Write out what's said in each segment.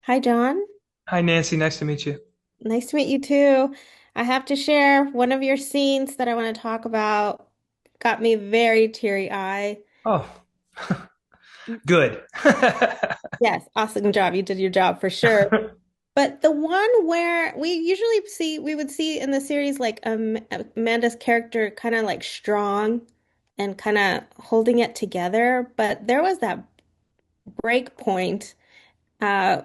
Hi, John. Hi, Nancy. Nice to meet you. Nice to meet you too. I have to share one of your scenes that I want to talk about. Got me very teary-eyed. Oh, good. Yes, awesome job. You did your job for sure. But the one where we would see in the series like Amanda's character kind of like strong and kind of holding it together. But there was that break point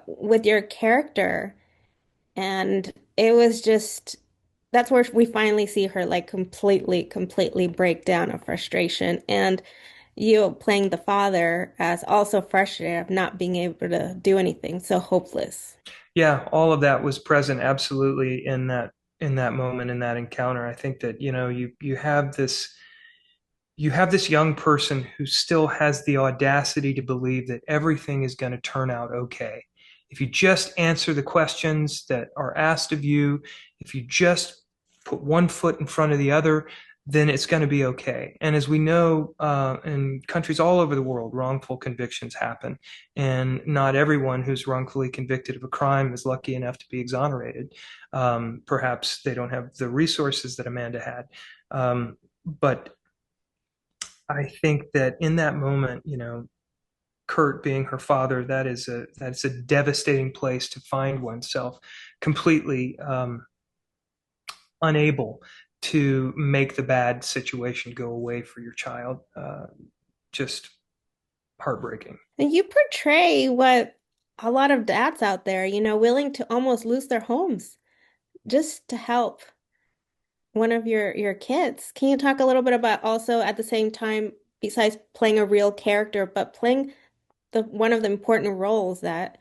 with your character. And it was just, that's where we finally see her like completely break down of frustration. And you playing the father as also frustrated of not being able to do anything, so hopeless. Yeah, all of that was present absolutely in that moment in that encounter. I think that, you have this young person who still has the audacity to believe that everything is going to turn out okay. If you just answer the questions that are asked of you, if you just put one foot in front of the other, then it's going to be okay. And as we know, in countries all over the world, wrongful convictions happen. And not everyone who's wrongfully convicted of a crime is lucky enough to be exonerated. Perhaps they don't have the resources that Amanda had. But I think that in that moment, Kurt being her father, that's a devastating place to find oneself, completely unable to make the bad situation go away for your child. Just heartbreaking. And you portray what a lot of dads out there, willing to almost lose their homes just to help one of your kids. Can you talk a little bit about also at the same time, besides playing a real character, but playing the one of the important roles that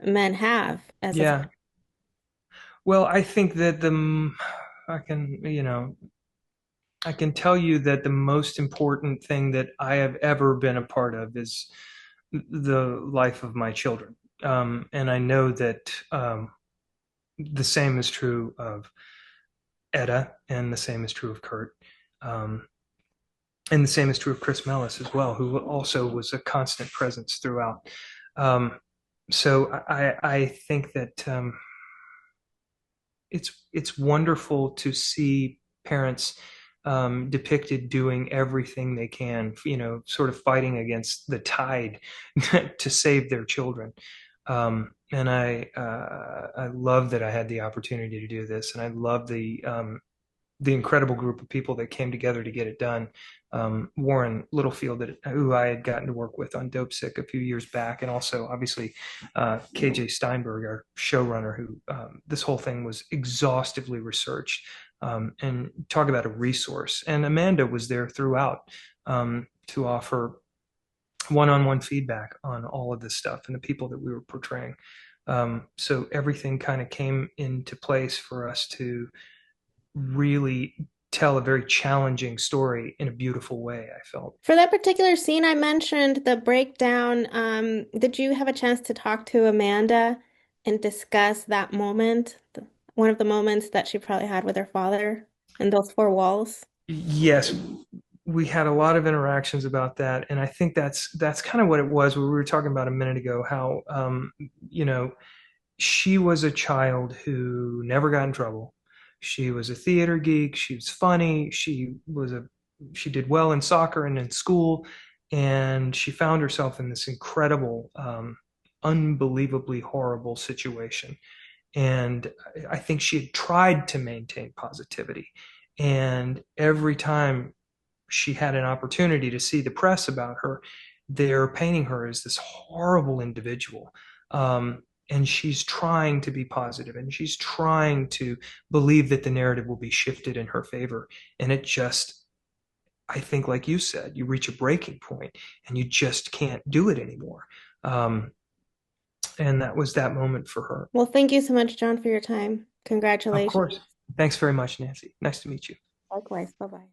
men have as a father? Yeah. Well, I think that I can, I can tell you that the most important thing that I have ever been a part of is the life of my children. And I know that the same is true of Etta, and the same is true of Kurt. Um, and the same is true of Chris Mellis as well, who also was a constant presence throughout. Um, so I think that it's wonderful to see parents depicted doing everything they can, sort of fighting against the tide to save their children. And I love that I had the opportunity to do this, and I love the incredible group of people that came together to get it done. Warren Littlefield, who I had gotten to work with on Dope Sick a few years back, and also obviously KJ Steinberg, our showrunner, who this whole thing was exhaustively researched. And talk about a resource. And Amanda was there throughout to offer one-on-one feedback on all of this stuff and the people that we were portraying. So everything kind of came into place for us to really tell a very challenging story in a beautiful way, I felt. For that particular scene I mentioned, the breakdown, did you have a chance to talk to Amanda and discuss that moment, one of the moments that she probably had with her father in those four walls? Yes, we had a lot of interactions about that, and I think that's kind of what it was. What we were talking about a minute ago, how you know she was a child who never got in trouble. She was a theater geek. She was funny. She did well in soccer and in school, and she found herself in this incredible, unbelievably horrible situation. And I think she had tried to maintain positivity. And every time she had an opportunity to see the press about her, they're painting her as this horrible individual. And she's trying to be positive, and she's trying to believe that the narrative will be shifted in her favor. And it just, I think, like you said, you reach a breaking point and you just can't do it anymore. Um, and that was that moment for her. Well, thank you so much, John, for your time. Of Congratulations. course. Thanks very much, Nancy. Nice to meet you. Likewise. Bye-bye.